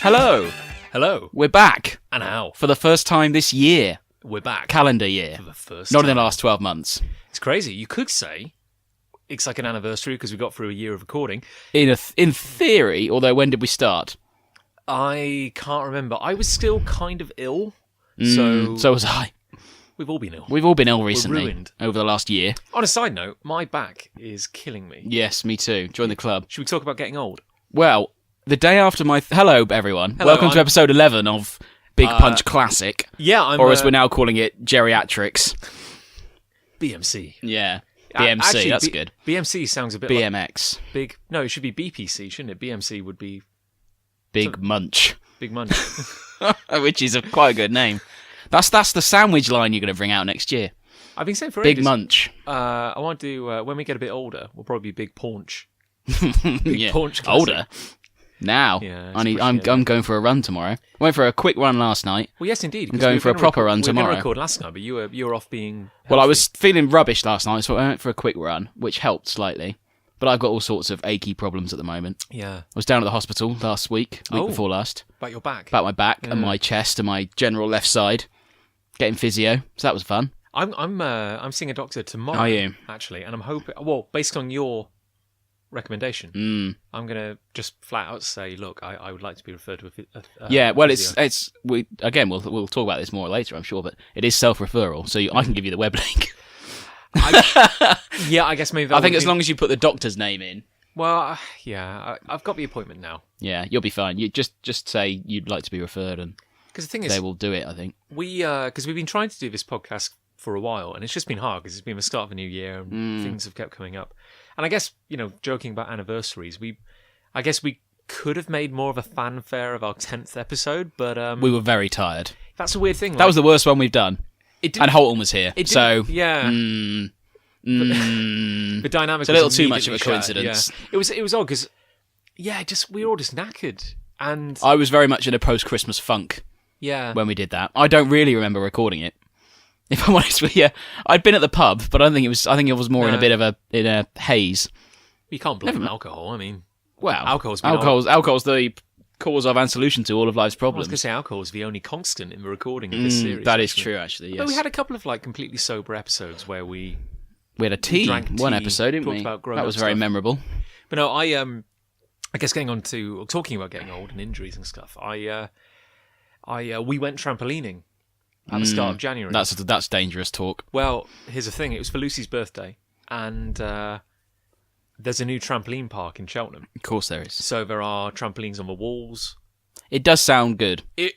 Hello. Hello. We're back. And how? For the first time this year. We're back. Calendar year. For the first Not time. in the last 12 months. It's crazy. You could say it's like an anniversary because we got through a year of recording. In theory, although when did we start? I can't remember. I was still kind of ill. So was I. We've all been ill. We've all been ill recently. ruined. Over the last year. On a side note, my back is killing me. Yes, me too. Join the club. Should we talk about getting old? Well, the day after my... Hello, everyone. Hello, Welcome to episode 11 of Big Punch Classic. Yeah, I'm... Or as we're now calling it, Geriatrics. BMC. Yeah. BMC, Actually, that's good. BMC sounds a bit BMX. like... Big... No, it should be BPC, shouldn't it? BMC would be... Big Munch. Big Munch. Which is quite a good name. That's the sandwich line you're going to bring out next year. I've been saying for Big ages. Munch. I want to do... when we get a bit older, we'll probably be Big Paunch. Yeah. Paunch classic. Older. Now, Yeah, I'm going for a run tomorrow. I went for a quick run last night. Well, yes, indeed. I'm going for a proper run tomorrow. We were going to record last night, but you were off being healthy. Well, I was feeling rubbish last night, so I went for a quick run, which helped slightly. But I've got all sorts of achy problems at the moment. Yeah. I was down at the hospital last week before last, About your back. about my back and my chest and my general left side, getting physio. So that was fun. I'm seeing a doctor tomorrow. Are you? Actually, and I'm hoping. Well, based on your recommendation, I'm gonna just flat out say, look, I would like to be referred to a Yeah, well, physio. we'll talk about this more later, I'm sure, but it is self-referral, so I can give you the web link. Yeah, I guess maybe. I think as long as you put the doctor's name in, Well, I've got the appointment now. yeah, you'll be fine. You just say you'd like to be referred, and Because the thing is, they will do it, I think. because we've been trying to do this podcast for a while, and it's just been hard because it's been the start of a new year, and things have kept coming up. And I guess, joking about anniversaries, I guess we could have made more of a fanfare of our 10th episode, but We were very tired. that's a weird thing. That was the worst one we've done. It didn't, And Holton was here, it so... didn't- yeah. The dynamic It's a little was too much of a immediately shattered, coincidence. Yeah. It was odd because, we were all just knackered. And, I was very much in a post-Christmas funk yeah. when we did that. I don't really remember recording it. If I'm honest with you, I'd been at the pub, but I think it was more in a bit of a haze. You can't blame alcohol. I mean, Well, Alcohol's the cause of and solution to all of life's I was problems. going to say alcohol is the only constant in the recording of this series. That is actually. true, actually. Yes, But we had a couple of completely sober episodes where we a tea drank one tea, episode, didn't talked we? about That grown-up was very stuff. memorable. But no, I guess talking about getting old and injuries and stuff. We went trampolining at the start of January. That's dangerous talk. Well, here's the thing. It was for Lucy's birthday, and there's a new trampoline park in Cheltenham. Of course there is. So there are trampolines on the walls. It does sound good, I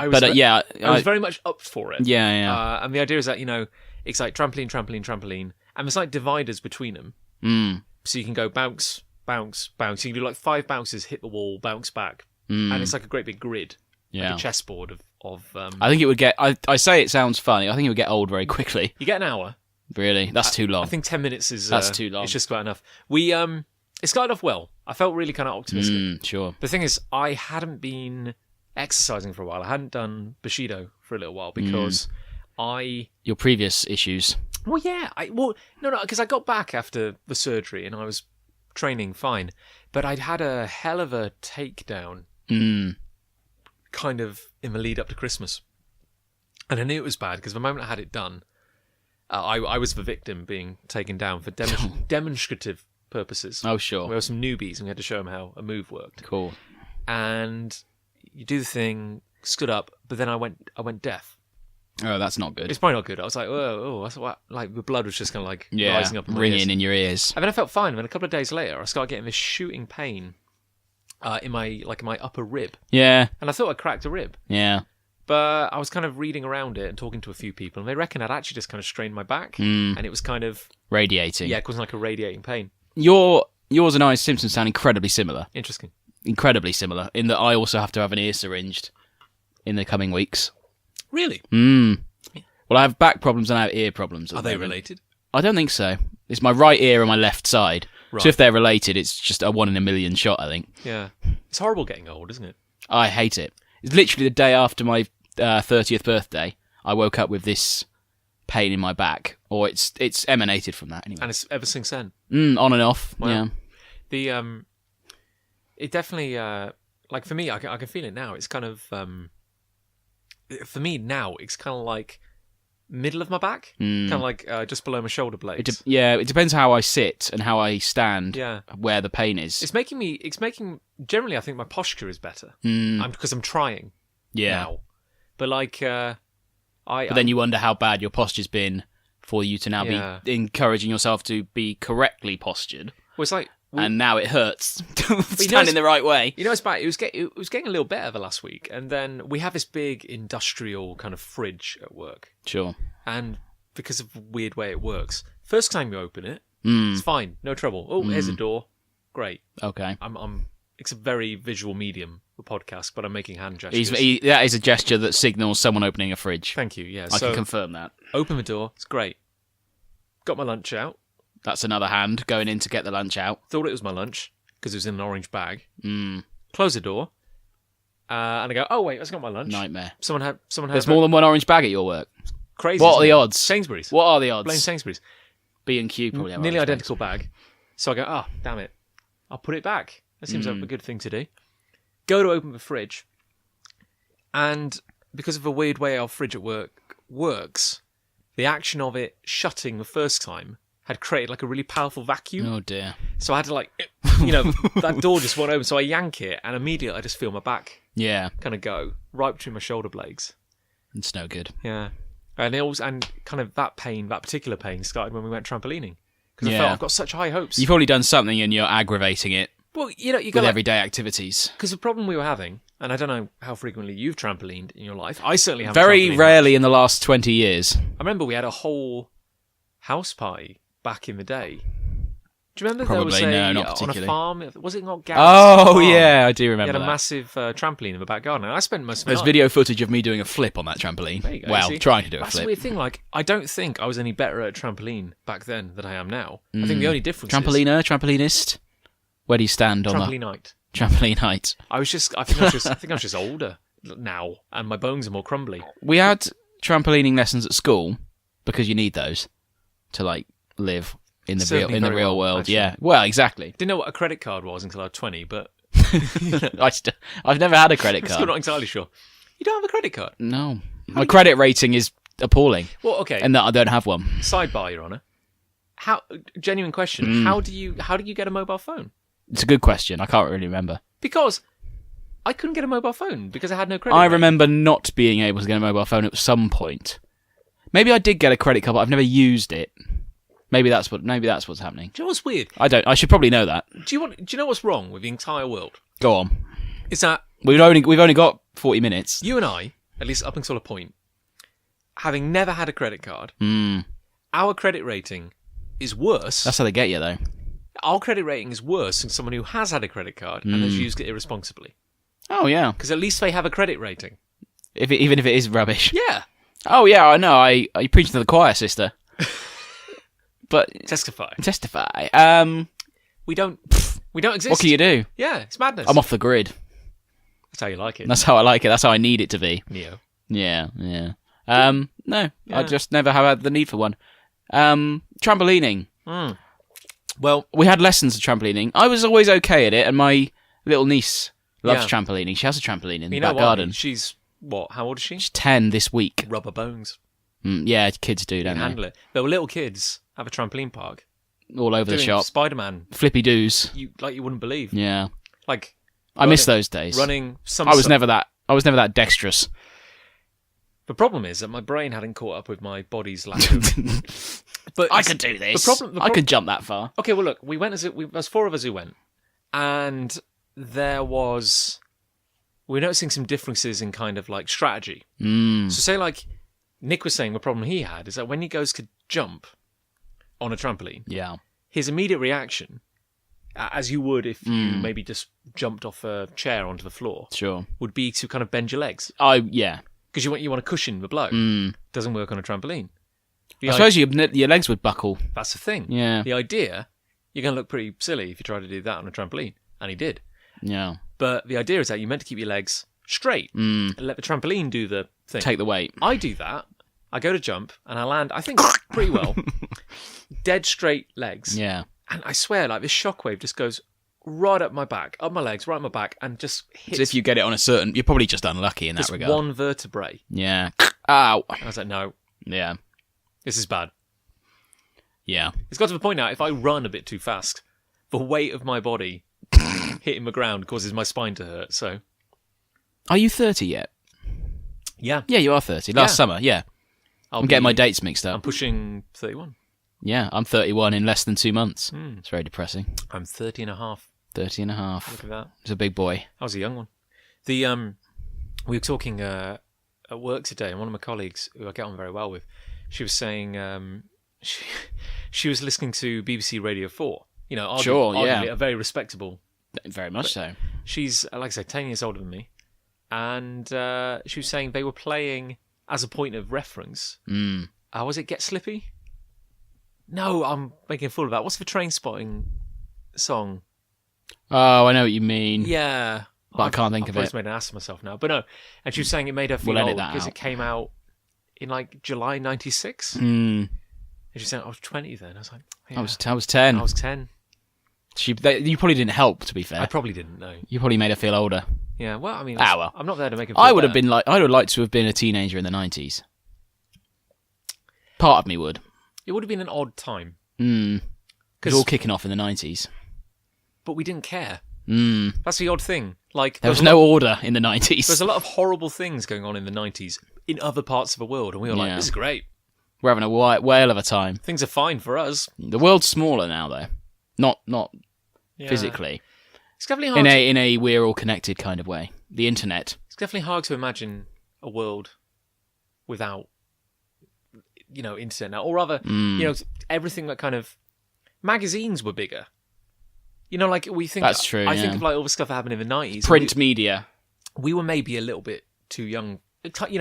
was but I was very much up for it. yeah. And the idea is that it's like trampoline, and there's like dividers between them. So you can go bounce, bounce, bounce. You can do like 5 bounces, hit the wall, bounce back, and it's like a great big grid, Yeah. like a chessboard of. I think it would get. I say it sounds funny. I think it would get old very quickly. You get an hour. Really, that's too long. I think 10 minutes is. That's too long. It's just about enough. It started off well. I felt really kind of optimistic. Sure. The thing is, I hadn't been exercising for a while. I hadn't done Bushido for a little while because Your previous issues. Well, yeah. No, because I got back after the surgery and I was training fine, but I'd had a hell of a takedown, kind of in the lead up to Christmas, and I knew it was bad because the moment I had it done, I was the victim being taken down for demonstrative purposes. Oh, sure. We were some newbies and we had to show them how a move worked. Cool. And you do the thing, stood up, but then I went deaf. Oh, that's not good. It's probably not good. I was like, oh, that's what, like the blood was just kind of like rising up in my ringing ears. in your ears. And then I felt fine. And then a couple of days later, I started getting this shooting pain in my upper rib, Yeah, and I thought I cracked a rib. yeah. But I was kind of reading around it and talking to a few people, and they reckon I'd actually just kind of strained my back, and it was kind of Radiating. causing like a radiating pain. Yours and I's symptoms sound incredibly similar. Interesting. Incredibly similar, in that I also have to have an ear syringed in the coming weeks. Really? Well, I have back problems and I have ear problems. Are they related? I don't think so. It's my right ear and my left side. Right. So if they're related, it's just a 1 in a million shot, I think. Yeah. It's horrible getting old, isn't it? I hate it. It's literally the day after my 30th birthday, I woke up with this pain in my back. Or it's emanated from that, anyway. And it's ever since then. On and off, Wow. yeah. The it definitely like for me, I can feel it now. It's kind of for me now. It's kind of like middle of my back, kind of like just below my shoulder blades. It depends how I sit and how I stand. Yeah. Where the pain is. It's making. Generally, I think my posture is better. Because I'm trying. Yeah. Now. But like, But then you wonder how bad your posture's been for you to now be encouraging yourself to be correctly postured. Well, it's like, and now it hurts standing the right way. You know, it's bad. It was getting a little better the last week, and then we have this big industrial kind of fridge at work. Sure. And because of the weird way it works, first time you open it, it's fine, no trouble. Oh, here's a door. Great. Okay. It's a very visual medium, the podcast, but I'm making hand gestures. That is a gesture that signals someone opening a fridge. Thank you, yeah. I can confirm that. Open the door, it's great. Got my lunch out. That's another hand going in to get the lunch out. Thought it was my lunch, because it was in an orange bag. Close the door, and I go, oh wait, that's not my lunch. Nightmare. Someone had. There's more than one orange bag at your work. Crazy. What are the odds? Sainsbury's. What are the odds? Blame Sainsbury's. B&Q probably have nearly orange identical bag. So I go, oh, damn it. I'll put it back. That seems like a good thing to do. Go to open the fridge. And because of the weird way our fridge at work works, the action of it shutting the first time had created like a really powerful vacuum. Oh dear. So I had to that door just went open. So I yank it and immediately I just feel my back kind of go right between my shoulder blades. It's no good. Yeah. And kind of that particular pain started when we went trampolining. Because I felt I've got such high hopes. You've probably done something and you're aggravating it. Well, you go with everyday activities. Because the problem we were having, and I don't know how frequently you've trampolined in your life. I certainly haven't. Very rarely in the last 20 years. I remember we had a whole house party back in the day. Do you remember Probably, there was not on a particularly. farm? Was it not Garrett's Oh, farm? yeah, I do remember We had that. a massive trampoline in the back garden. And I spent most of my There's night. video footage of me doing a flip on that trampoline. There you go, well, see? trying to do a That's flip. the weird thing. Like, I don't think I was any better at trampoline back then than I am now. I think the only difference is... Trampolinist? Where do you stand on Trampoline night. Trampoline height? I think I was just older now, and my bones are more crumbly. We had trampolining lessons at school because you need those to live in the real world. Actually. Yeah, well, exactly. Didn't know what a credit card was until I was 20, but I've never had a credit I'm still card. not entirely sure. You don't have a credit card? No, my credit rating is appalling. Well, okay. And that I don't have one. Sidebar, Your Honour. Genuine question. How do you get a mobile phone? It's a good question. I can't really remember. Because I couldn't get a mobile phone because I had no credit. I remember not being able to get a mobile phone at some point. Maybe I did get a credit card, but I've never used it. Maybe that's what's happening. Do you know what's weird? I should probably know that. Do you know what's wrong with the entire world? Go on. Is that We've only got 40 minutes. you and I, at least up until a point, having never had a credit card, our credit rating is worse. That's how they get you, though. Our credit rating is worse than someone who has had a credit card and has used it irresponsibly. Oh yeah, Because at least they have a credit rating. even if it is rubbish. Yeah. Oh yeah, I know. I preach to the choir, sister. But Testify. We don't exist. What can you do? Yeah, it's madness. I'm off the grid. That's how you like it. That's how I like it. That's how I need it to be. Neo. Yeah. No, I just never have had the need for one. Trampolining. Well, we had lessons of trampolining. I was always okay at it, and my little niece loves trampolining. She has a trampoline in the back garden. She's what? How old is she? She's 10 this week. Rubber bones. Yeah, kids do, don't they? Handle it. There were little kids have a trampoline park all over the shop. Spider-Man. Flippy doos. You wouldn't believe. Yeah. Like I miss those days. Running. I was never that dexterous. The problem is that my brain hadn't caught up with my body's lack of. But I could do this. I could jump that far. Okay, well look, we went as four of us who went, and we were noticing some differences in kind of like strategy. So say like Nick was saying, the problem he had is that when he goes to jump on a trampoline, his immediate reaction, as you would if you maybe just jumped off a chair onto the floor, sure, would be to kind of bend your legs. Yeah. Because you want to cushion the blow. Doesn't work on a trampoline. I suppose your legs would buckle. That's the thing. Yeah. The idea, you're going to look pretty silly if you try to do that on a trampoline. And he did. Yeah. But the idea is that you're meant to keep your legs straight and let the trampoline do the thing. Take the weight. I do that. I go to jump and I land, I think, pretty well. Dead straight legs. Yeah. And I swear, like, this shockwave just goes right up my back, up my legs, right up my back, and just hits... As if you get it on a certain... You're probably just unlucky in that regard. one vertebrae. Yeah. Ow. I was like, no. Yeah. This is bad. Yeah. It's got to the point now, if I run a bit too fast, the weight of my body hitting the ground causes my spine to hurt, so... Are you 30 yet? Yeah. Yeah, you are 30. Last summer, yeah. I'm getting my dates mixed up. I'm pushing 31. Yeah, I'm 31 in less than 2 months. It's very depressing. I'm 30 and a half. 30 and a half. Look at that. It's a big boy. I was a young one. We were talking at work today, and one of my colleagues, who I get on very well with, she was saying she was listening to BBC Radio 4. You know, arguably a very respectable. Very much so. She's, like I said, 10 years older than me. And she was saying they were playing, as a point of reference, was it Get Slippy? No, I'm making a fool of that. What's the Train Spotting song? Oh, I know what you mean. Yeah. But I can't think of it. I've just made an ass of myself now. But no, and she was saying it made her feel old because it came out in like July 96. And she was saying, I was 20 then. I was like, yeah. I was 10. I was 10. You probably didn't help, to be fair. I probably didn't, no. You probably made her feel older. Yeah, well, I mean, well. I'm not there to make her feel I would better. have been like, I would like to have been a teenager in the 90s. Part of me would. It would have been an odd time. It was all kicking off in the 90s. But we didn't care. That's the odd thing. Like there was no order in the 90s. There's a lot of horrible things going on in the 90s in other parts of the world, and we were like, this is great. We're having a whale of a time. Things are fine for us. The world's smaller now, though. Not physically. It's definitely hard in a we're all connected kind of way. The internet. It's definitely hard to imagine a world without, internet now. Or rather, everything that kind of... Magazines were bigger. Like we think... That's true, I think of like all the stuff that happened in the 90s. Print media. We were maybe a little bit too young.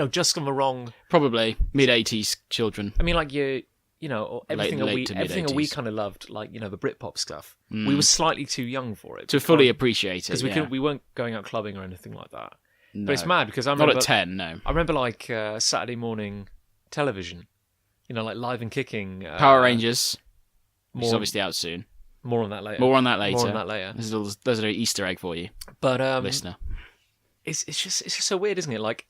Just on the wrong... Probably. Mid-80s children. I mean, like everything that we kind of loved, like, the Britpop stuff. We were slightly too young for it. To fully appreciate it, because we weren't going out clubbing or anything like that. No. But it's mad, because I remember... Not at 10, no. I remember, like, Saturday morning television. Like Live and Kicking. Power Rangers, which is obviously out soon. More on that later. There's an Easter egg for you, but listener. It's just so weird, isn't it? Like,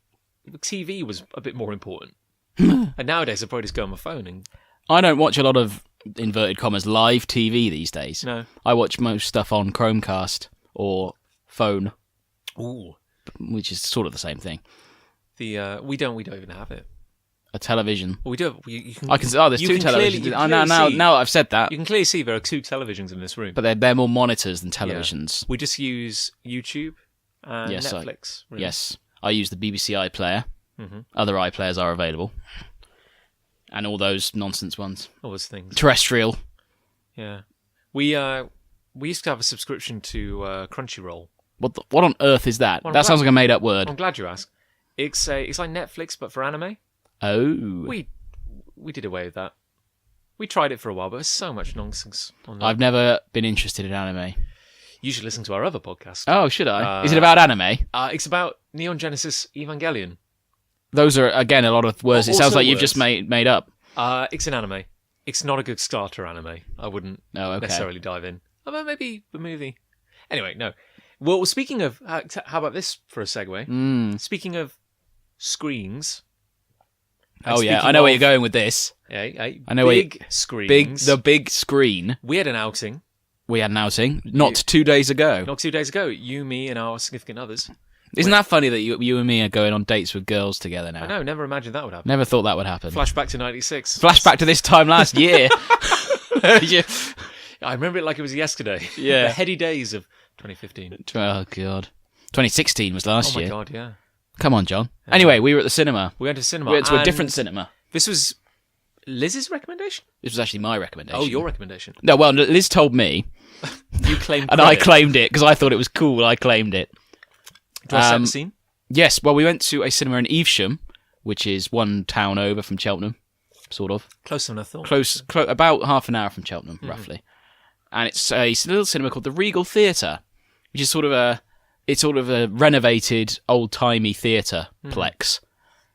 TV was a bit more important. And nowadays, I probably just go on my phone and... I don't watch a lot of, inverted commas, live TV these days. No. I watch most stuff on Chromecast or phone. Ooh. Which is sort of the same thing. We don't even have it. A television. Well, we do. You can, there's two televisions. Now I've said that. You can clearly see there are two televisions in this room. But they're more monitors than televisions. Yeah. We just use YouTube and Netflix. Really. Yes. I use the BBC iPlayer. Mm-hmm. Other iPlayers are available. And all those nonsense ones. All those things. Terrestrial. Yeah. We used to have a subscription to Crunchyroll. What on earth is that? That sounds like a made-up word. I'm glad you asked. It's like Netflix, but for anime. Oh. We did away with that. We tried it for a while, but there's so much nonsense on that. I've never been interested in anime. You should listen to our other podcast. Oh, should I? Is it about anime? It's about Neon Genesis Evangelion. Those are, again, a lot of words. It sounds like you've just made up. It's an anime. It's not a good starter anime. I wouldn't necessarily dive in. Although maybe the movie. Anyway, no. Well, speaking of... how about this for a segue? Speaking of screens... Oh, yeah. I know where you're going with this. I know big screens. The big screen. We had an outing. Not 2 days ago. Not 2 days ago. You, me, and our significant others. Isn't that funny that you and me are going on dates with girls together now? I know, never imagined that would happen. Never thought that would happen. Flashback to 96. Flashback to this time last year. I remember it like it was yesterday. Yeah. The heady days of 2015. Oh, God. 2016 was last year. Oh, my God, yeah. Come on, John. Anyway, we were at the cinema. We went to the cinema. We went to a different cinema. This was Liz's recommendation? This was actually my recommendation. Oh, your recommendation. No, well, Liz told me. You claimed and I claimed it because I thought it was cool. I claimed it. Do you want to set the scene? Yes, well, we went to a cinema in Evesham, which is one town over from Cheltenham, sort of. Closer than I thought. Close, about half an hour from Cheltenham, roughly. And it's a little cinema called the Regal Theatre, which is sort of a renovated, old-timey theatre plex.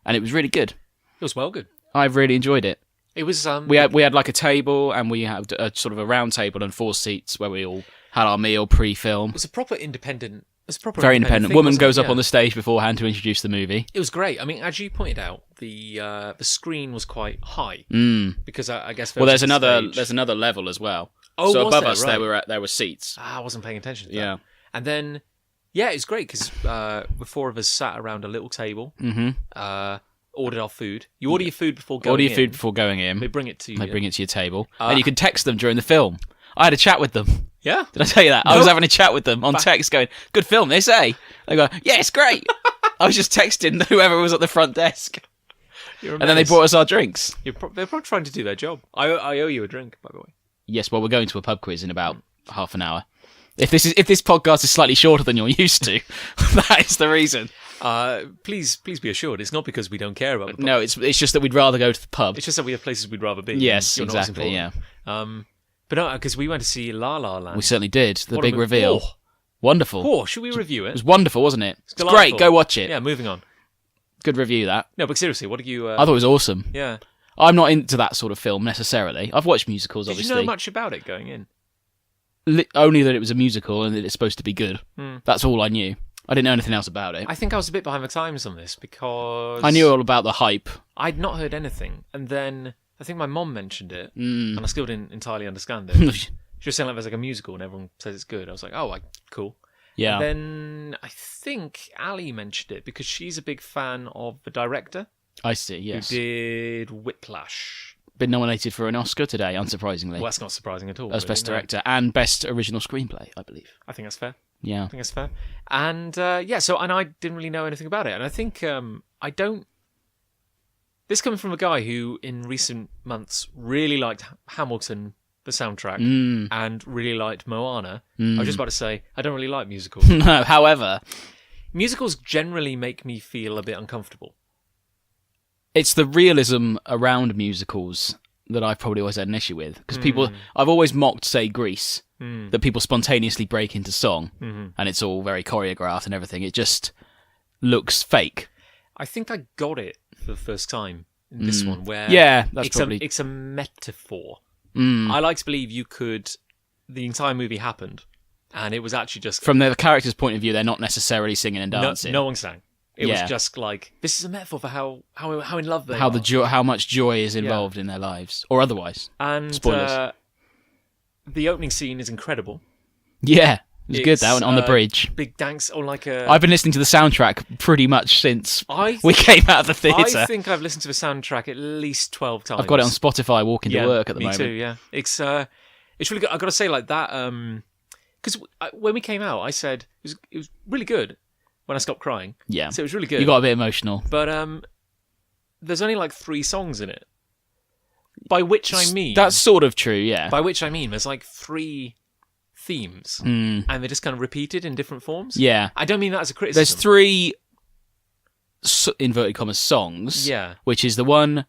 And it was really good. It was well good. I really enjoyed it. It was we had like a table, and we had a sort of a round table and 4 seats where we all had our meal pre-film. It was a proper independent. Very independent. Thing, Woman goes up on the stage beforehand to introduce the movie. It was great. I mean, as you pointed out, the screen was quite high because I guess there's another level as well. Oh, so was above there? us Right. there were seats. I wasn't paying attention to that. Yeah, and then it was great because the 4 of us sat around a little table. Ordered our food. You order your food before going in. Order your food before going in. They bring it to you. They bring it to your table, and you can text them during the film. I had a chat with them. Yeah? Did I tell you that? No. I was having a chat with them on text going, good film, they say. They go, yeah, it's great. I was just texting whoever was at the front desk. And then they brought us our drinks. They're probably trying to do their job. I owe you a drink, by the way. Yes, well, we're going to a pub quiz in about half an hour. If this podcast is slightly shorter than you're used to, that is the reason. Please be assured, it's not because we don't care about the pub. No, it's just that we'd rather go to the pub. It's just that we have places we'd rather be. Yes, exactly, yeah. But no, because we went to see La La Land. We certainly did. The big reveal. Oh. Wonderful. Oh, should we review it? It was wonderful, wasn't it? It's delightful. Great, go watch it. Yeah, moving on. Good review, that. No, but seriously, what do you... I thought it was awesome. Yeah. I'm not into that sort of film, necessarily. I've watched musicals, Did obviously. you know much about it going in? Only that it was a musical and that it's supposed to be good. That's all I knew. I didn't know anything else about it. I think I was a bit behind the times on this because... I knew all about the hype. I'd not heard anything. And then I think my mom mentioned it, and I still didn't entirely understand it. She was saying like there's like a musical and everyone says it's good. I was like, oh, cool. Yeah. And then I think Ali mentioned it because she's a big fan of the director. I see, yes. Who did Whiplash. Been nominated for an Oscar today, unsurprisingly. Well, that's not surprising at all. As Best Director and Best Original Screenplay, I believe. I think that's fair. Yeah. I think that's fair. And and I didn't really know anything about it. And I think I don't... This coming from a guy who in recent months really liked Hamilton, the soundtrack, and really liked Moana. I was just about to say, I don't really like musicals. No, however... Musicals generally make me feel a bit uncomfortable. It's the realism around musicals that I've probably always had an issue with. Because I've always mocked, say, Grease, that people spontaneously break into song, and it's all very choreographed and everything. It just looks fake. I think I got it for the first time in this one, where it's a metaphor. I like to believe the entire movie happened, and it was actually just... From the character's point of view, they're not necessarily singing and dancing. No one sang. It was just like, this is a metaphor for how in love they are. How much joy is involved in their lives, or otherwise. And spoilers. The opening scene is incredible. Yeah, it was good, that one, on the bridge. Big dance, or like a... I've been listening to the soundtrack pretty much since we came out of the theatre. I think I've listened to the soundtrack at least 12 times. I've got it on Spotify walking to work at the moment. Me too, yeah. It's really good. I've got to say, like, that... Because when we came out, I said it was really good when I stopped crying. Yeah. So it was really good. You got a bit emotional. But there's only like 3 songs in it. By which I mean... That's sort of true, yeah. By which I mean there's like 3 themes. And they're just kind of repeated in different forms. Yeah. I don't mean that as a criticism. There's 3, inverted commas, songs. Yeah. Which is the one,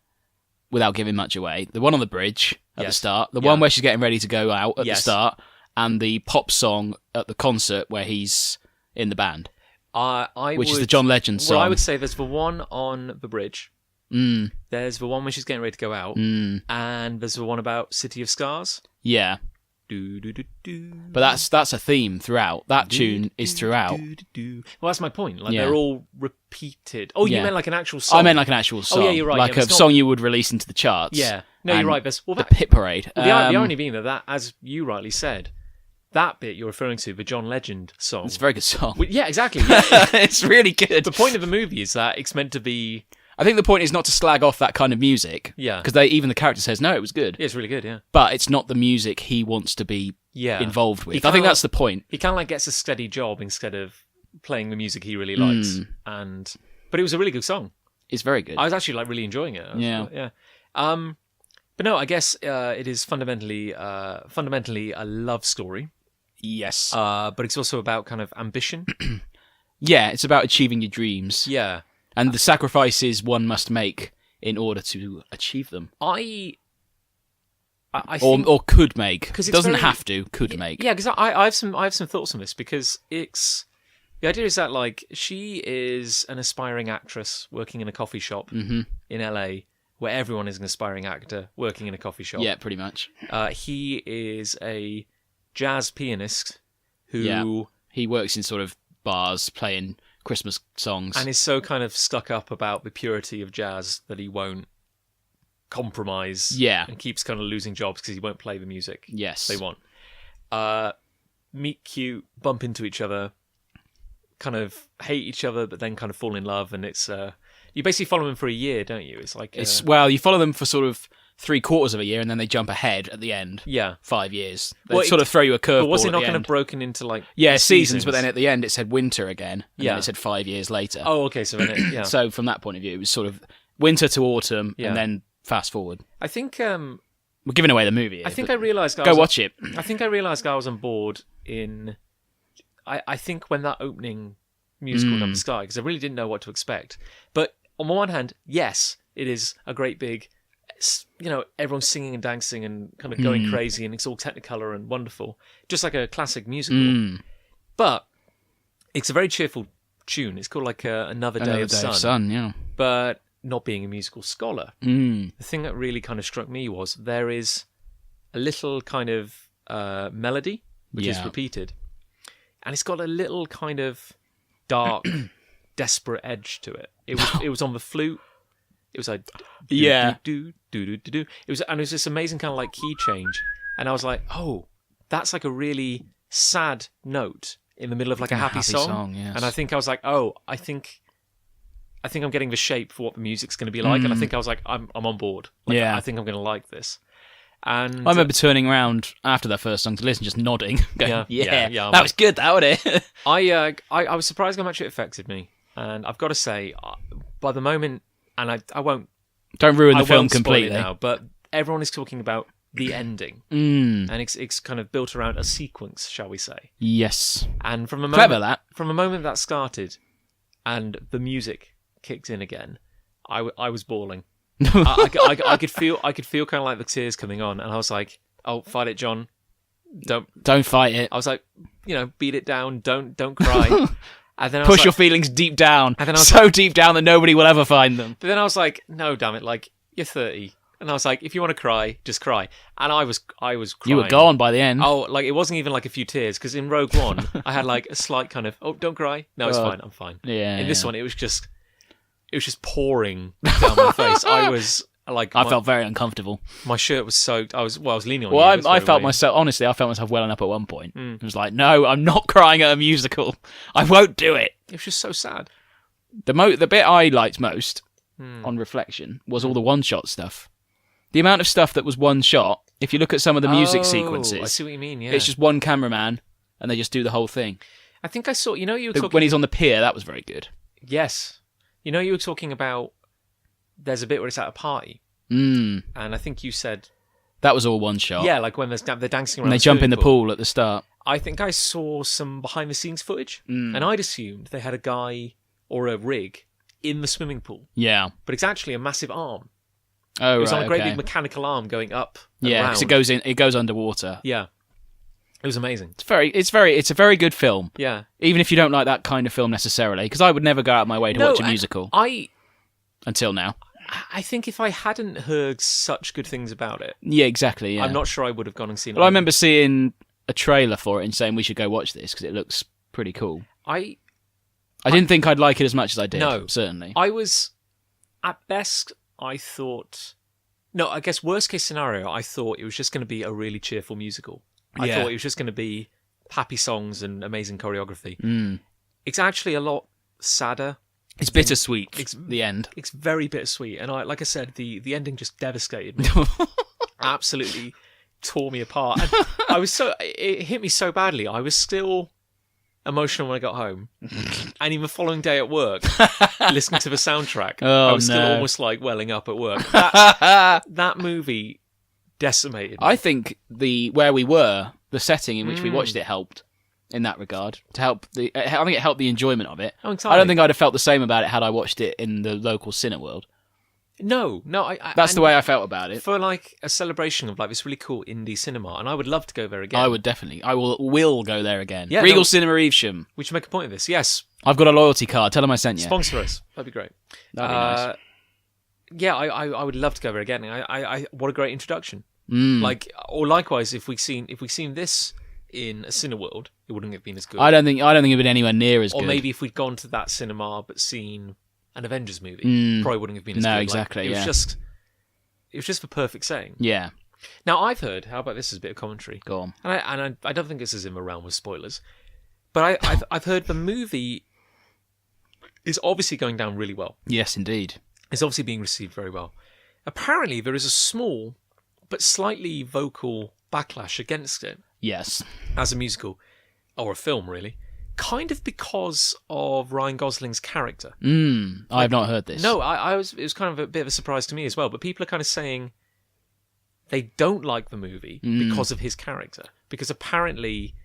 without giving much away, the one on the bridge at the start, the one where she's getting ready to go out at the start, and the pop song at the concert where he's in the band. Which is the John Legend song. Well, I would say there's the one on the bridge. There's the one when she's getting ready to go out. And there's the one about City of Scars. Yeah. But that's a theme throughout. That tune is throughout. Well, that's my point. Like they're all repeated. Oh, you meant like an actual song? I meant like an actual song. Oh, yeah, you're right. Like a song you would release into the charts. Yeah. No, you're right. The Pit Parade. The irony being that, as you rightly said, that bit you're referring to, the John Legend song. It's a very good song. Yeah, exactly. Yeah. It's really good. The point of the movie is that it's meant to be... I think the point is not to slag off that kind of music. Yeah. Because even the character says, no, it was good. Yeah, it's really good, yeah. But it's not the music he wants to be involved with. I think that's the point. He kind of like gets a steady job instead of playing the music he really likes. But it was a really good song. It's very good. I was actually like really enjoying it. Yeah. But no, I guess it is fundamentally a love story. Yes. But it's also about kind of ambition. Yeah, it's about achieving your dreams. Yeah. And the sacrifices one must make in order to achieve them. I think, or could make. Because doesn't have to. Could make. Yeah, because I have some thoughts on this, because the idea is that like she is an aspiring actress working in a coffee shop in LA where everyone is an aspiring actor working in a coffee shop. Yeah, pretty much. He is a jazz pianist who... Yeah. He works in sort of bars playing Christmas songs. And is so kind of stuck up about the purity of jazz that he won't compromise. Yeah. And keeps kind of losing jobs because he won't play the music they want. Meet cute, bump into each other, kind of hate each other, but then kind of fall in love. And it's... you basically follow him for a year, don't you? It's like... Well, you follow them for sort of 3/4 of a year, and then they jump ahead at the end. Yeah. 5 years. They sort of throw you a curveball. But was it not kind kind of broken into like... Yeah, seasons, but then at the end it said winter again. And then it said 5 years later. Oh, okay, so then yeah. So from that point of view, it was sort of winter to autumn, and then fast forward. I think... we're giving away the movie here, I think I realised... Go watch it. I think I realised I was on board in... I think when that opening musical number started, because I really didn't know what to expect. But on the one hand, yes, it is a great big... everyone's singing and dancing and kind of going crazy, and it's all Technicolor and wonderful, just like a classic musical. But it's a very cheerful tune. It's called like Another Day of Sun. Yeah. But not being a musical scholar, the thing that really kind of struck me was there is a little kind of melody which is repeated, and it's got a little kind of dark, desperate edge to it. It was on the flute. It was like do. It was this amazing kind of like key change, and I was like, oh, that's like a really sad note in the middle of like a happy song. Yes. And I think I was like, oh, I think I'm getting the shape for what the music's going to be like, and I think I was like, I'm on board. Like, I think I'm going to like this. And I remember turning around after that first song to listen, just nodding, going, yeah, that was good, that was it. I was surprised how much it affected me, and I've got to say, by the moment, and I won't. Don't ruin the film won't spoil completely it now, but everyone is talking about the ending, and it's kind of built around a sequence, shall we say? Yes. And from the moment that started, and the music kicked in again, I was bawling. I could feel kind of like the tears coming on, and I was like, "Oh, fight it, John! Don't fight it." I was like, beat it down. Don't cry. And then push your feelings deep down, and then so deep down that nobody will ever find them. But then I was like, "No, damn it! Like you're 30." And I was like, if you want to cry, just cry. And I was crying. You were gone by the end. Oh, like it wasn't even like a few tears, because in Rogue One, I had like a slight kind of, oh, don't cry. No, it's fine. I'm fine. Yeah. In this one, it was just pouring down my face. I was like, I felt very uncomfortable. My shirt was soaked. I was leaning on. Well, I felt myself. Honestly, I felt myself welling up at one point. It was like, no, I'm not crying at a musical. I won't do it. It was just so sad. The bit I liked most, on reflection, was all the one-shot stuff. The amount of stuff that was one shot, if you look at some of the music sequences... I see what you mean, yeah. It's just one cameraman, and they just do the whole thing. I think I saw... you were talking... When he's on the pier, that was very good. Yes. You were talking about... There's a bit where it's at a party. And I think you said... That was all one shot. Yeah, like when they're dancing around and they jump in the pool at the start. I think I saw some behind-the-scenes footage, and I'd assumed they had a guy or a rig in the swimming pool. Yeah. But it's actually a massive arm. Oh, it was on a great big mechanical arm going up. Yeah, because it goes underwater. Yeah, it was amazing. It's a very good film. Yeah, even if you don't like that kind of film necessarily, because I would never go out of my way to watch a musical. Until now. I think if I hadn't heard such good things about it, yeah, exactly. Yeah. I'm not sure I would have gone and seen it. Well, I remember seeing a trailer for it and saying we should go watch this because it looks pretty cool. I didn't think I'd like it as much as I did. No, certainly. I was at best. I thought... No, I guess worst case scenario, I thought it was just going to be a really cheerful musical. I thought it was just going to be happy songs and amazing choreography. It's actually a lot sadder. It's bittersweet, the end. It's very bittersweet. And like I said, the ending just devastated me. Absolutely tore me apart. And it hit me so badly. I was still... emotional when I got home, and even the following day at work, listening to the soundtrack, I was still almost like welling up at work. That movie decimated me. I think where we were, the setting in which we watched it helped in that regard. I think it helped the enjoyment of it. Oh, entirely. I don't think I'd have felt the same about it had I watched it in the local Cineworld. No. That's the way I felt about it. For like a celebration of like this really cool indie cinema, and I would love to go there again. I would definitely. I will go there again. Yeah, Regal Cinema Evesham. We should make a point of this. Yes, I've got a loyalty card. Tell them I sent you. Sponsor us. That'd be great. That'd be nice. yeah, I would love to go there again. I what a great introduction. Like, or likewise, if we seen this in a Cineworld, it wouldn't have been as good. I don't think it would have been anywhere near as good. Or maybe if we'd gone to that cinema but seen an Avengers movie, probably wouldn't have been as good. No, exactly. Like, it was just the perfect saying. Yeah. Now I've heard. How about this as a bit of commentary? Go on. And I don't think this is in the realm of spoilers, but I've heard the movie is obviously going down really well. Yes, indeed. It's obviously being received very well. Apparently, there is a small but slightly vocal backlash against it. Yes. As a musical, or a film, really. Kind of because of Ryan Gosling's character. I've not heard this. No, it was kind of a bit of a surprise to me as well. But people are kind of saying they don't like the movie because of his character. Because apparently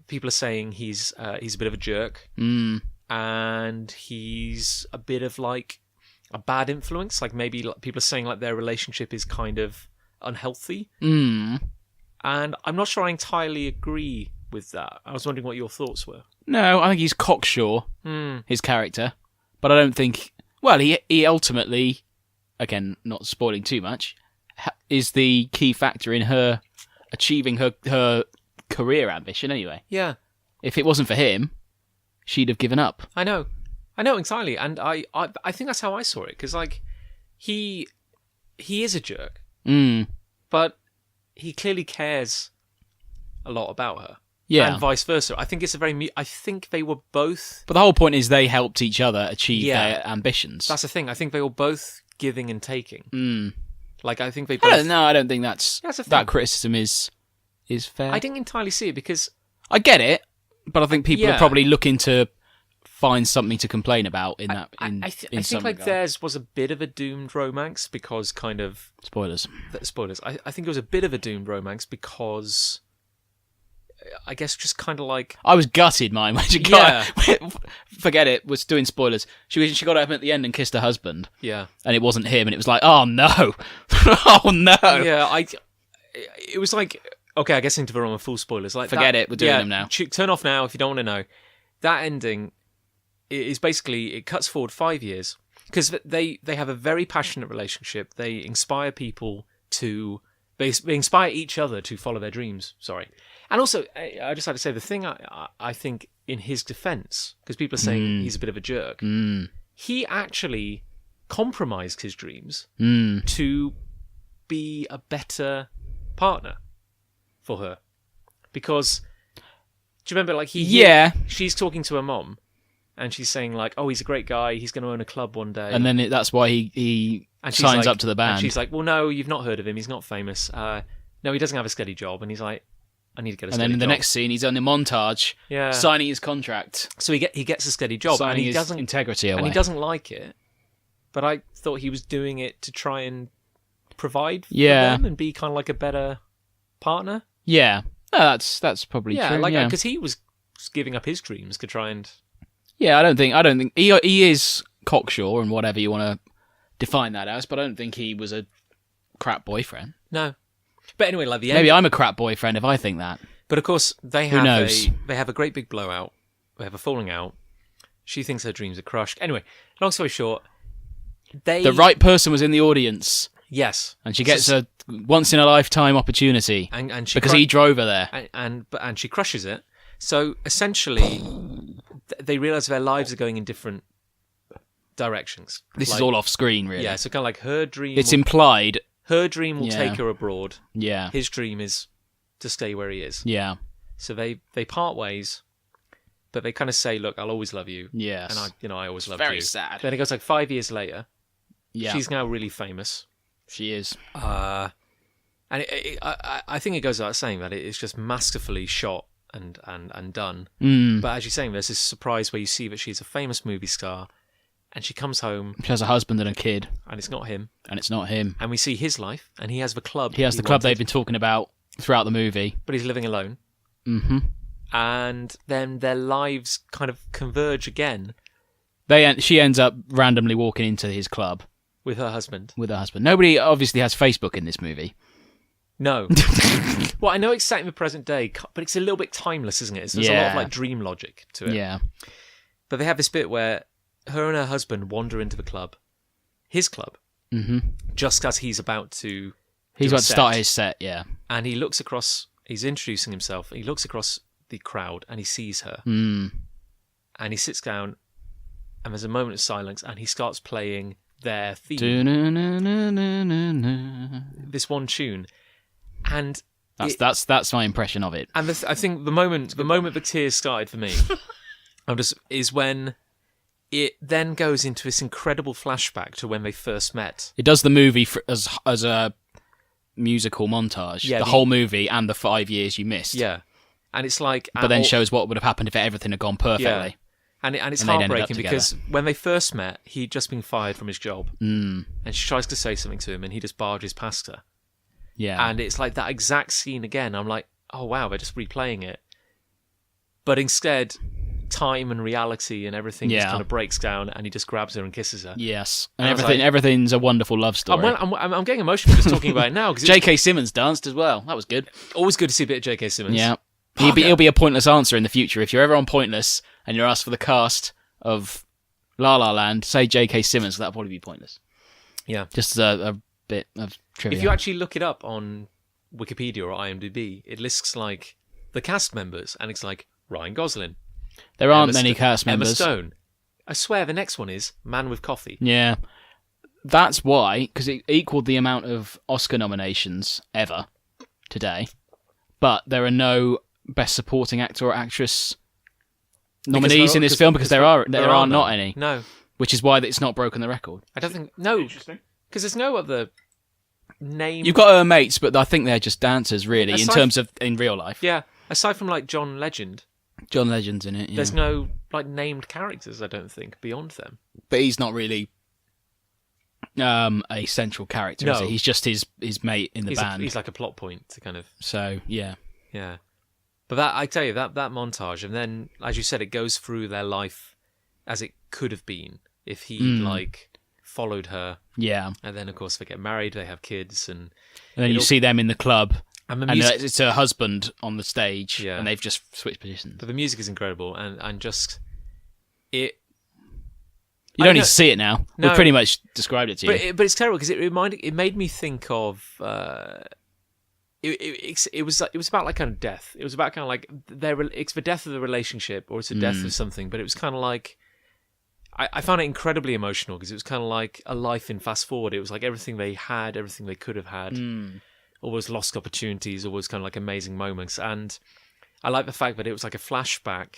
people are saying he's a bit of a jerk, and he's a bit of like a bad influence. Like maybe people are saying like their relationship is kind of unhealthy. And I'm not sure I entirely agree with that. I was wondering what your thoughts were. No, I think he's cocksure, his character. But I don't think... Well, he ultimately, again, not spoiling too much, is the key factor in her achieving her career ambition anyway. Yeah. If it wasn't for him, she'd have given up. I know entirely. And I think that's how I saw it. Because, like, he is a jerk. But he clearly cares a lot about her. Yeah. And vice versa. I think I think they were both... But the whole point is they helped each other achieve their ambitions. That's the thing. I think they were both giving and taking. Like, I think they both... I don't think that criticism is fair. I didn't entirely see it because... I get it, but I think people are probably looking to find something to complain about in that. I think like theirs was a bit of a doomed romance because kind of... Spoilers. I think it was a bit of a doomed romance because... I guess just kind of like... I was gutted, mine, when she got... Forget it, was doing spoilers. She got up at the end and kissed her husband. Yeah. And it wasn't him, and it was like, oh no. Oh no. Yeah, it was like... Okay, I guess into the wrong with full spoilers. Like Forget it, we're doing them now. Turn off now if you don't want to know. That ending is basically... It cuts forward 5 years. Because they have a very passionate relationship. They inspire people to... They inspire each other to follow their dreams. Sorry. And also, I just like to say, the thing I think in his defence, because people are saying he's a bit of a jerk, he actually compromised his dreams to be a better partner for her. Because, do you remember, like, she's talking to her mom, and she's saying, like, oh, he's a great guy, he's going to own a club one day. And then that's why he signs up to the band. And she's like, well, no, you've not heard of him, he's not famous. No, he doesn't have a steady job. And he's like, I need to get a steady job. And then in the next scene, he's on the montage, signing his contract. So he gets a steady job. Signing and his integrity away. And he doesn't like it. But I thought he was doing it to try and provide for them and be kind of like a better partner. Yeah. No, that's probably true. Because he was giving up his dreams to try and... Yeah, I don't think he is cocksure and whatever you want to define that as, but I don't think he was a crap boyfriend. No. But anyway, like maybe I'm a crap boyfriend if I think that. But of course, they have a great big blowout. They have a falling out. She thinks her dreams are crushed. Anyway, long story short, the right person was in the audience. Yes, and she gets a once in a lifetime opportunity, and because he drove her there, and she crushes it. So essentially, they realise their lives are going in different directions. This is all off screen, really. Yeah, so kind of like her dream. It's implied. Her dream will take her abroad. Yeah. His dream is to stay where he is. Yeah. So they part ways, but they kind of say, "Look, I'll always love you." Yes. And I always love you. Very sad. Then it goes like 5 years later. Yeah. She's now really famous. She is. And I think it goes without saying that it's just masterfully shot and done. But as you're saying, there's this surprise where you see that she's a famous movie star. And she comes home. She has a husband and a kid. And it's not him. And we see his life. And he has the club. He has the club they've been talking about throughout the movie. But he's living alone. Mm-hmm. And then their lives kind of converge again. She ends up randomly walking into his club. With her husband. Nobody obviously has Facebook in this movie. No. Well, I know it's set in the present day, but it's a little bit timeless, isn't it? There's a lot of like dream logic to it. Yeah. But they have this bit where her and her husband wander into the club, his club, just as he's about to. He's about to start his set, yeah. And he looks across. He's introducing himself. He looks across the crowd and he sees her. Mm. And he sits down, and there's a moment of silence, and he starts playing their theme. This one tune, and that's my impression of it. And I think the moment the tears started for me, is when it then goes into this incredible flashback to when they first met. It does the movie as a musical montage, the whole movie and the 5 years you missed. Yeah, and it's like, but then shows what would have happened if everything had gone perfectly. Yeah. And it's heartbreaking because when they first met, he'd just been fired from his job. And she tries to say something to him and he just barges past her. Yeah. And it's like that exact scene again. I'm like, oh wow, they're just replaying it. But instead, time and reality and everything just kind of breaks down and he just grabs her and kisses her. Yes. And everything's a wonderful love story. I'm getting emotional just talking about it now. J.K. Simmons danced as well. That was good. Always good to see a bit of J.K. Simmons. Yeah. He'll be a pointless answer in the future. If you're ever on Pointless and you're asked for the cast of La La Land, say J.K. Simmons, that'll probably be pointless. Yeah. Just a bit of trivia. If you actually look it up on Wikipedia or IMDb, it lists like the cast members, and it's like Ryan Gosling. There aren't many cast members. Emma Stone. I swear the next one is Man with Coffee. Yeah. That's why, because it equalled the amount of Oscar nominations ever today, but there are no Best Supporting Actor or Actress nominees in this film because there are not any. No. Which is why it's not broken the record. I don't think... No. Interesting. Because there's no other name... You've got her mates, but I think they're just dancers, really, in terms of in real life. Yeah. Aside from, like, John Legend. John Legend's in it, yeah. There's no, like, named characters, I don't think, beyond them. But he's not really a central character, is he? He's just his mate in the band. He's like a plot point to kind of... So, yeah. Yeah. But I tell you, that montage, and then, as you said, it goes through their life as it could have been if he followed her. Yeah. And then, of course, they get married, they have kids, and then you see them in the club, and it's her husband on the stage, and they've just switched positions. But the music is incredible, and just it. You don't need to see it now. No, we've pretty much described it to you. But it's terrible because it made me think of. It was about like kind of death. It was about kind of like it's the death of the relationship or it's the death of something. But it was kind of like I found it incredibly emotional because it was kind of like a life in fast forward. It was like everything they had, everything they could have had, all those lost opportunities, all those kind of like amazing moments. And I like the fact that it was like a flashback,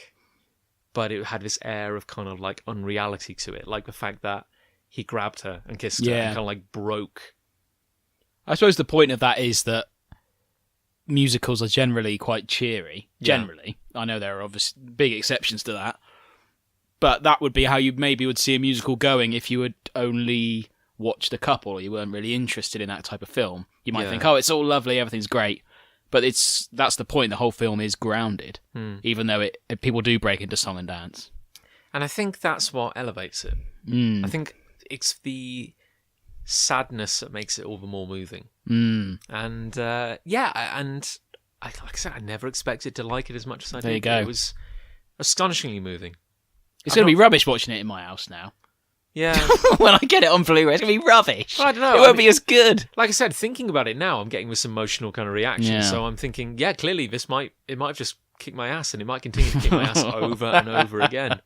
but it had this air of kind of like unreality to it, like the fact that he grabbed her and kissed her and kind of like broke. I suppose the point of that is that musicals are generally quite cheery. Generally. I know there are obviously big exceptions to that. But that would be how you maybe would see a musical going if you had only watched a couple or you weren't really interested in that type of film. You might think, oh, it's all lovely, everything's great. But that's the point. The whole film is grounded, even though people do break into song and dance. And I think that's what elevates it. I think it's the sadness that makes it all the more moving. And and like I said, I never expected to like it as much as I did. There you go. It was astonishingly moving. It's going to be rubbish watching it in my house now. Yeah. When I get it on Blu-ray, it's going to be rubbish. Well, I don't know. It won't be as good. Like I said, thinking about it now, I'm getting this emotional kind of reaction. Yeah. So I'm thinking, clearly it might have just kicked my ass, and it might continue to kick my ass over and over again.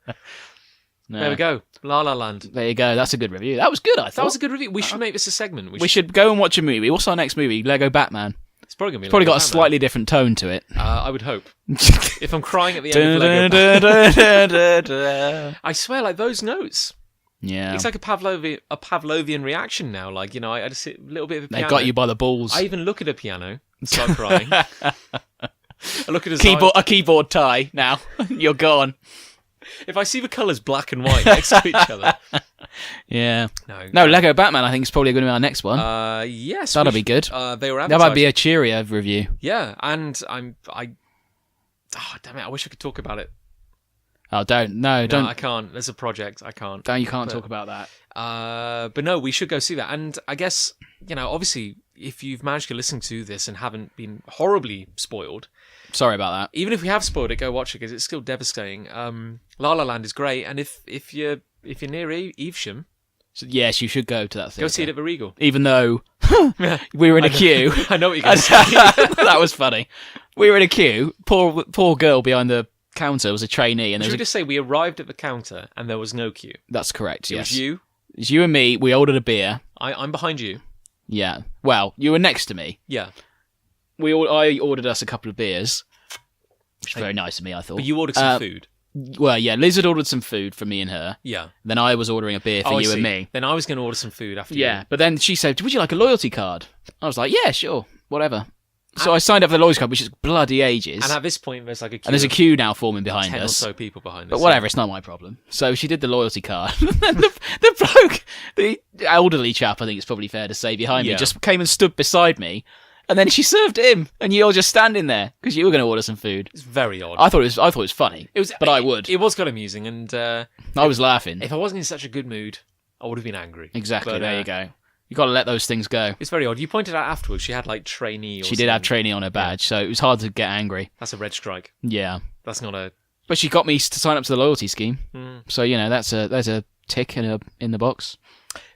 No. There we go. La La Land. There you go. That's a good review. That was good, I thought. That was a good review. We should make this a segment. We should go and watch a movie. What's our next movie? Lego Batman. It's probably going to be probably got a slightly different tone to it. I would hope. If I'm crying at the end of Lego I swear, like those notes. Yeah. It's like a Pavlovian reaction now. Like, I just sit a little bit of a piano. They got you by the balls. I even look at a piano and start crying. I look at a keyboard tie now. You're gone. If I see the colours black and white next to each other. Yeah. No, Lego Batman I think is probably going to be our next one. Yes. That'll be good. They were that might be a cheerier review. Yeah, and damn it, I wish I could talk about it. Oh, don't. No, don't. I can't. There's a project. I can't. You can't talk about that. But no, we should go see that. And I guess, obviously, if you've managed to listen to this and haven't been horribly spoiled. Sorry about that. Even if we have spoiled it, go watch it because it's still devastating. La La Land is great. And if you're near Evesham, So, yes, you should go to that theatre. Go see it at the Regal. Even though we were in a queue. I know what you're going to say. That was funny. We were in a queue. Poor girl behind the counter was a trainee. And Should we just say we arrived at the counter and there was no queue? That's correct, yes. It was you. It was you and me. We ordered a beer. I'm behind you. Yeah. Well, you were next to me. Yeah. I ordered us a couple of beers, which was very nice of me, I thought. But you ordered some food. Well, yeah, Liz had ordered some food for me and her. Yeah. Then I was ordering a beer for you and me. Then I was going to order some food after you. Yeah, but then she said, would you like a loyalty card? I was like, yeah, sure, whatever. So I signed up for the loyalty card, which is bloody ages. And at this point, there's like a queue. And there's a queue now forming behind 10 us. or so people behind us. But whatever, it's not my problem. So she did the loyalty card. the bloke, the elderly chap, I think it's probably fair to say, behind me, just came and stood beside me. And then she served him, and you're just standing there because you were going to order some food. It's very odd. I thought it was funny. But I would. It was quite amusing, and I was laughing. if I wasn't in such a good mood, I would have been angry. Exactly. But, there you go. You got to let those things go. It's very odd. You pointed out afterwards she had like trainee. She did have trainee on her badge, so it was hard to get angry. That's a red strike. Yeah. That's not a. But she got me to sign up to the loyalty scheme, so there's a tick in the box.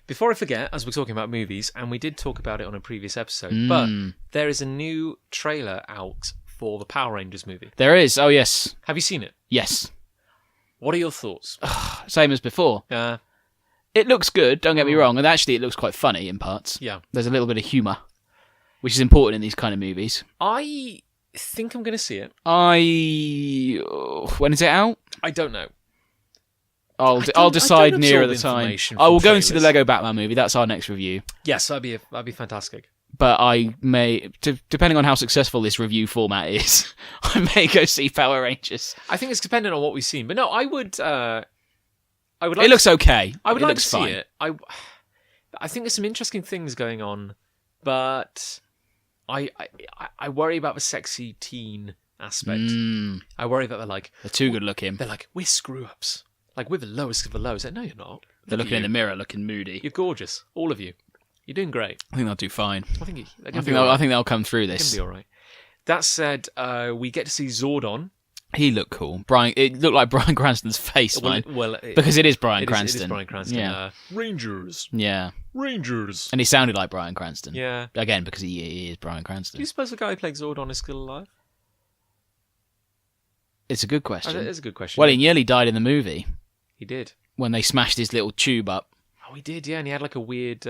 Before I forget, as we're talking about movies, and we did talk about it on a previous episode, but there is a new trailer out for the Power Rangers movie. There is. Oh yes. Have you seen it? Yes. What are your thoughts? Same as before. It looks good, don't get me wrong, and actually it looks quite funny in parts. Yeah. There's a little bit of humour, which is important in these kind of movies. I think I'm going to see it. When is it out? I don't know. I'll decide nearer the time. I will go and see the trailers. Lego Batman movie. That's our next review. Yes, that'd be fantastic. But I may, depending on how successful this review format is, I may go see Power Rangers. I think it's dependent on what we've seen. But no, I would. Like it looks okay. I would it like looks to see fine. it. I think there's some interesting things going on, but I worry about the sexy teen aspect. I worry that they're too good looking. They're like, we're screw ups. Like, we're the lowest of the lows. Like, no, you're not. They're looking in the mirror, looking moody. You're gorgeous, all of you. You're doing great. I think they'll do fine. I think they'll come through this. They're going to be all right. That said, we get to see Zordon. He looked cool. It looked like Bryan Cranston's face, because it is Bryan Cranston. It is Bryan Cranston. Yeah. Rangers. Yeah. Rangers. And he sounded like Bryan Cranston. Yeah. Again, because he is Bryan Cranston. Do you suppose the guy who played Zordon is still alive? It's a good question. It is a good question. Well, he nearly died in the movie. He did. When they smashed his little tube up. Oh, he did, yeah, and he had like a weird...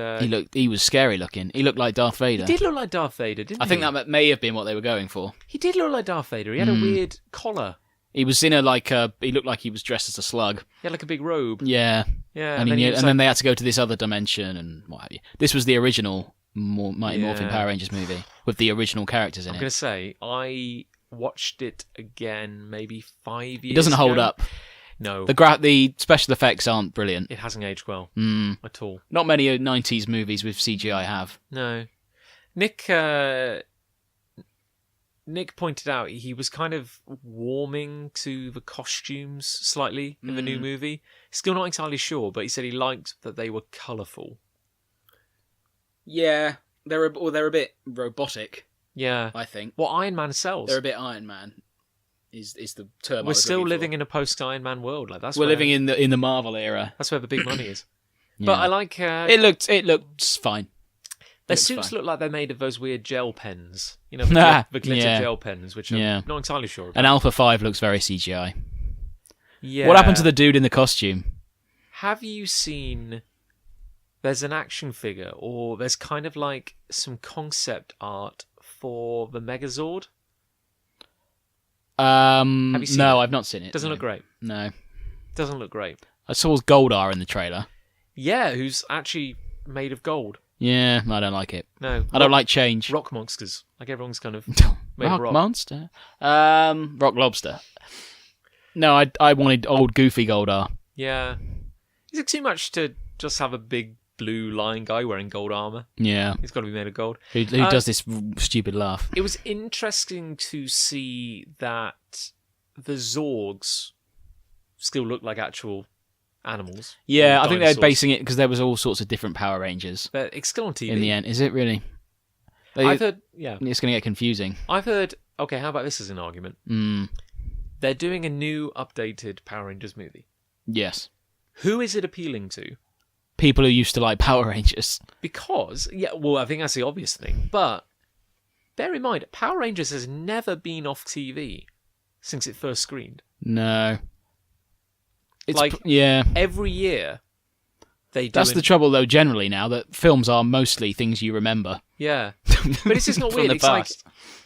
He was scary looking. He looked like Darth Vader. He did look like Darth Vader, didn't he? I think that may have been what they were going for. He did look like Darth Vader. He had a weird collar. He was in he looked like he was dressed as a slug. He had like a big robe. Yeah. Yeah. And then they had to go to this other dimension and what have you. This was the original Mighty Morphin Power Rangers movie with the original characters in it. I'm going to say, I watched it again maybe 5 years ago. It doesn't hold up. No. The special effects aren't brilliant. It hasn't aged well at all. Not many 90s movies with CGI have. No. Nick pointed out he was kind of warming to the costumes slightly in the new movie. Still not entirely sure, but he said he liked that they were colourful. Yeah, they're a bit robotic. Yeah, I think. What Iron Man sells. They're a bit Iron Man. Is the term? We're still living in a post Iron Man world. Like we're living in the Marvel era. That's where the big money is. Yeah. But I like. It looks fine. Their suits look like they're made of those weird gel pens. You know, the glitter gel pens, which I'm not entirely sure about. And Alpha 5 looks very CGI. Yeah. What happened to the dude in the costume? Have you seen... There's an action figure, or there's kind of like some concept art for the Megazord? Have you seen no, it? I've not seen it. Doesn't look great. No. Doesn't look great. I saw Goldar in the trailer. Yeah, who's actually made of gold. Yeah, I don't like it. No. I don't like change. Rock monsters. Like everyone's kind of made rock of rock. monster? Rock lobster. No, I wanted old goofy Goldar. Yeah. Is it too much to just have a big blue lion guy wearing gold armour? Yeah. He's got to be made of gold. Who does this stupid laugh? It was interesting to see that the Zorgs still look like actual animals. Yeah, I think they're basing it because there was all sorts of different Power Rangers. But it's still on TV. In the end. Is it really? I've heard, yeah. It's going to get confusing. I've heard, okay, how about this as an argument? They're doing a new updated Power Rangers movie. Yes. Who is it appealing to? people who used to like Power Rangers. Because, I think that's the obvious thing. But bear in mind, Power Rangers has never been off TV since it first screened. No. It's like, every year they do. That's the trouble, though, generally now, that films are mostly things you remember. Yeah. But it's just not weird. It's like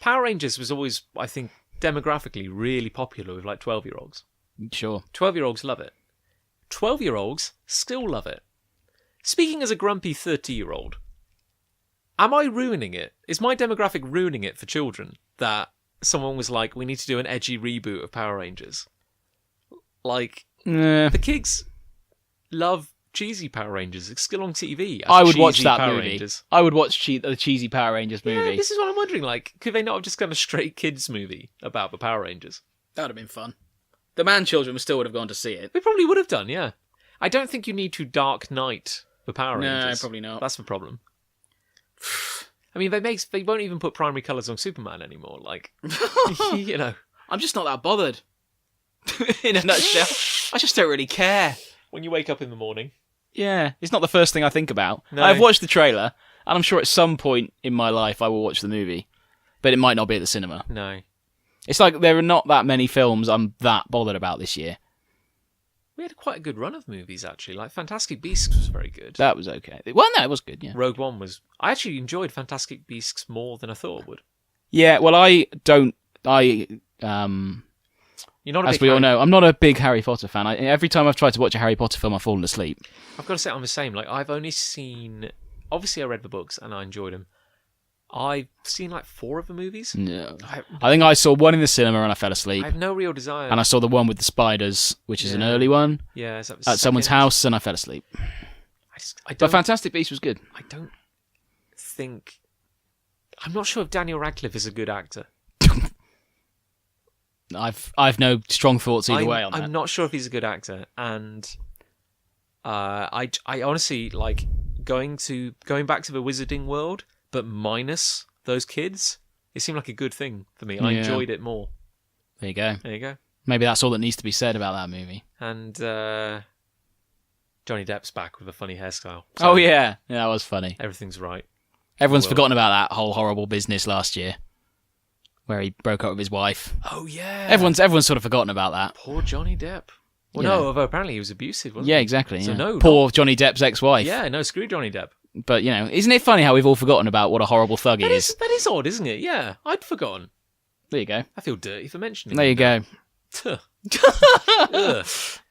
Power Rangers was always, I think, demographically really popular with like 12-year-olds. Sure. 12-year-olds love it. 12-year-olds still love it. Speaking as a grumpy 30-year-old, am I ruining it? Is my demographic ruining it for children that someone was like, we need to do an edgy reboot of Power Rangers? Like, the kids love cheesy Power Rangers. It's still on TV. I would watch that Power movie. Rangers. I would watch the cheesy Power Rangers movie. Yeah, this is what I'm wondering. Like, could they not have just done a straight kids movie about the Power Rangers? That would have been fun. The man-children still would have gone to see it. We probably would have done, yeah. I don't think you need to Dark Knight the Power Rangers. No, probably not. That's the problem. I mean, they won't even put primary colours on Superman anymore. Like, you know. I'm just not that bothered. In a nutshell. I just don't really care. When you wake up in the morning. Yeah, it's not the first thing I think about. No. I've watched the trailer, and I'm sure at some point in my life I will watch the movie. But it might not be at the cinema. No. It's like there are not that many films I'm that bothered about this year. We had quite a good run of movies, actually. Like, Fantastic Beasts was very good. That was okay. Well, no, it was good, yeah. Rogue One was... I actually enjoyed Fantastic Beasts more than I thought I would. Yeah, well, You're not a as big we all know, I'm not a big Harry Potter fan. Every time I've tried to watch a Harry Potter film, I've fallen asleep. I've got to say, I'm the same. Like, I've only seen... Obviously, I read the books, and I enjoyed them. I've seen, like, 4 of the movies. No. I think I saw one in the cinema and I fell asleep. I have no real desire. And I saw the one with the spiders, which is an early one. Yeah. At someone's house, and I fell asleep. But Fantastic Beasts was good. I don't think... I'm not sure if Daniel Radcliffe is a good actor. I've no strong thoughts either way on that. I'm not sure if he's a good actor, and I honestly like going back to the Wizarding World, but minus those kids. It seemed like a good thing for me. I enjoyed it more. There you go. There you go. Maybe that's all that needs to be said about that movie. And Johnny Depp's back with a funny hairstyle. So yeah, that was funny. Everything's right. Everyone's forgotten about that whole horrible business last year, where he broke up with his wife. Oh yeah. Everyone's sort of forgotten about that. Poor Johnny Depp. Well, no, although apparently he was abusive, wasn't he? Yeah, exactly. So yeah. no, poor Johnny Depp's ex-wife. Yeah, no, screw Johnny Depp. But, you know, isn't it funny how we've all forgotten about what a horrible thug he is? That is odd, isn't it? Yeah, I'd forgotten. There you go. I feel dirty for mentioning There you go. Ugh.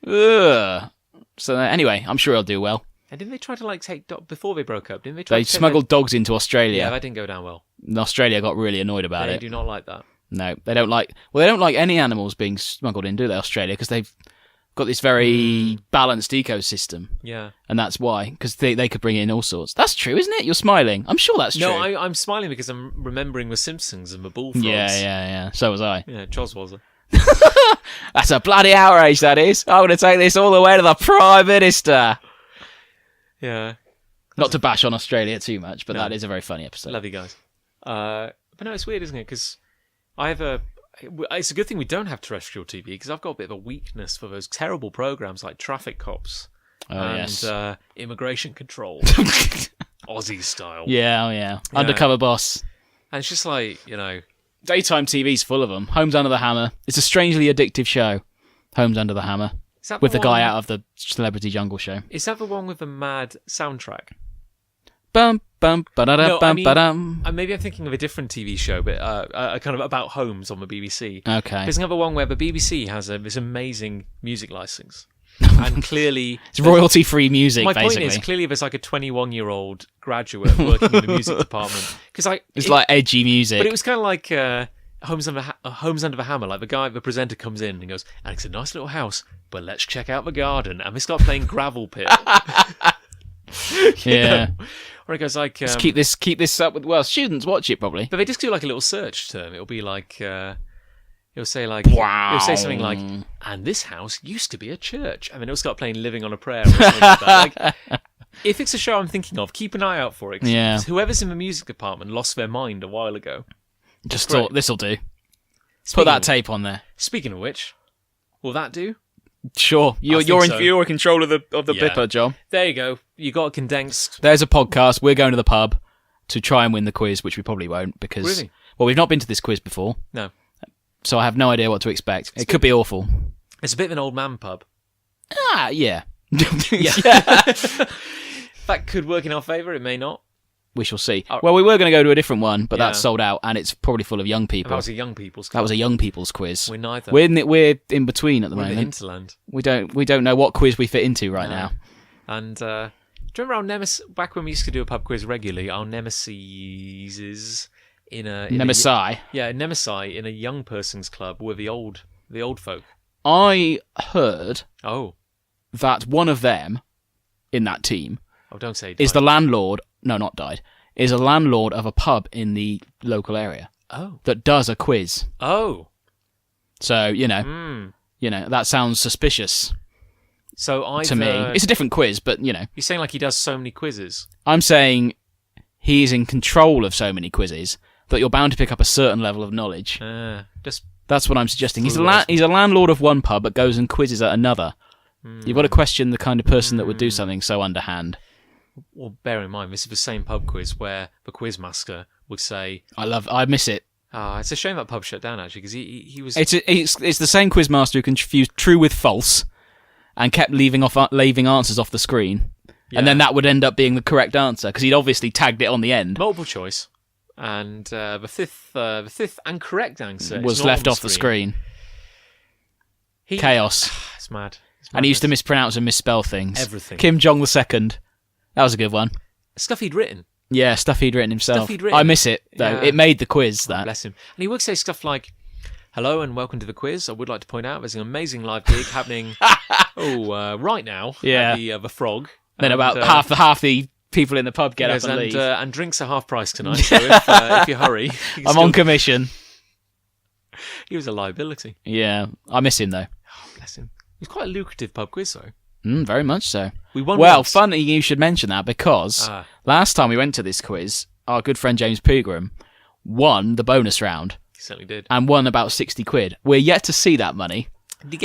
Ugh. So anyway, I'm sure he'll do well. And didn't they try to like take before they broke up? Didn't they try? They smuggled dogs into Australia. Yeah, that didn't go down well. And Australia got really annoyed about it. They do not like that. No, they don't like. Well, they don't like any animals being smuggled in, do they? Australia, because they've got this very balanced ecosystem. Yeah, and that's why, because they could bring in all sorts. That's true, isn't it? You're smiling. I'm sure that's true. No, I'm smiling because I'm remembering The Simpsons and the bullfrogs. Yeah. So was I. Yeah, Chos was it. That's a bloody outrage, that is. I'm going to take this all the way to the Prime Minister. Yeah. Not to bash on Australia too much, but that is a very funny episode. Love you guys. But no, it's weird, isn't it? Because it's a good thing we don't have terrestrial TV, because I've got a bit of a weakness for those terrible programs like Traffic Cops and Immigration Control. Aussie style. Yeah. Undercover Boss. And it's just like, you know... Daytime TV's full of them. Homes Under the Hammer. It's a strangely addictive show. Homes Under the Hammer. With the guy out of the Celebrity Jungle Show. Is that the one with the mad soundtrack? Bum bum ba-da-da, bum ba-dum. Maybe I'm thinking of a different TV show, but kind of about homes on the BBC. Okay. There's another one where the BBC has this amazing music license. And clearly... It's royalty-free music, my basically. point is, clearly there's like a 21-year-old graduate working in the music department. It's like edgy music. But it was kind of like Homes Under the Hammer. Like the presenter comes in and goes, and it's a nice little house, but let's check out the garden. And they start playing Gravel Pit. Yeah. Or it goes like... just keep this up with... Well, students watch it, probably. But they just do like a little search term. It'll be like... It'll say like, wow. It'll say something like, and this house used to be a church, and then it'll start playing "Living on a Prayer" or something like that. Like, if it's a show I'm thinking of, keep an eye out for it. Yeah. Whoever's in the music department lost their mind a while ago. Just thought this'll do. Put that tape on there. Speaking of which, will that do? Sure, you're in control of the blipper, John. There you go. You got condensed. There's a podcast. We're going to the pub to try and win the quiz, which we probably won't because Really? Well, we've not been to this quiz before. No. So I have no idea what to expect. It could be awful. It's a bit of an old man pub. Yeah. Yeah. That could work in our favour. It may not. We shall see. Well, we were going to go to a different one, but that's sold out, and it's probably full of young people. That was a young people's quiz. That was a young people's quiz. We're neither. We're in between at the We're moment. in the hinterland. We don't know what quiz we fit into right now. And do you remember our nemesis back when we used to do a pub quiz regularly? Our nemesis in a Nemesi in a young person's club were the old folk. I heard Oh, that one of them in that team don't say is the landlord. No, not died. Is a landlord of a pub in the local area. Oh, That does a quiz. oh. So that sounds suspicious So to me. It's a different quiz, but you're saying like he does so many quizzes. I'm saying he's in control of so many quizzes that you're bound to pick up a certain level of knowledge. That's what I'm suggesting. He's a landlord of one pub, but goes and quizzes at another. You've got to question the kind of person that would do something so underhand. Well, bear in mind, this is the same pub quiz where the quizmaster would say, I miss it. It's a shame that pub shut down, actually, because he was... It's the same quizmaster who confused true with false and kept leaving answers off the screen. Yeah. And then that would end up being the correct answer, because he'd obviously tagged it on the end. Multiple choice. And the fifth and correct answer was left off the screen. Chaos. It's mad. And he used to mispronounce and misspell things. Everything. Kim Jong II. That was a good one. Stuff he'd written. Yeah, stuff he'd written himself. I miss it, though. Yeah. It made the quiz, that. Bless him. And he would say stuff like, "Hello and welcome to the quiz. I would like to point out there's an amazing live gig happening right now at the Frog." Then about half the people in the pub get up and leave. And drinks are half price tonight, so if you hurry... I'm on commission. He was a liability. Yeah, I miss him, though. Oh, bless him. It was quite a lucrative pub quiz, though. Very much so. We won once. Funny you should mention that, because last time we went to this quiz, our good friend James Pegram won the bonus round. He certainly did. And won about 60 quid. We're yet to see that money.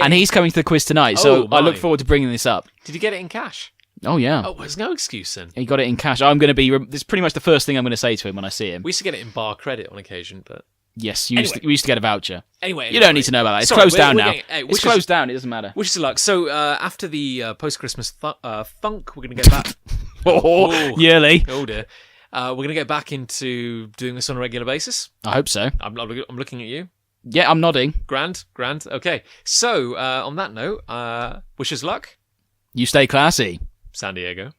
And he's coming to the quiz tonight, so I look forward to bringing this up. Did he get it in cash? Oh, yeah. Oh, there's no excuse then. He got it in cash. This is pretty much the first thing I'm going to say to him when I see him. We used to get it in bar credit on occasion, but... Yes, we used to get a voucher. Anyway, you don't need to know about that. It's closed down now. It's closed down. It doesn't matter. Wish us luck. So after the post-Christmas funk, we're going to get back. Yearly. Oh dear. We're going to get back into doing this on a regular basis. I hope so. I'm looking at you. Yeah, I'm nodding. Grand. Okay. So on that note, wish us luck. You stay classy. San Diego.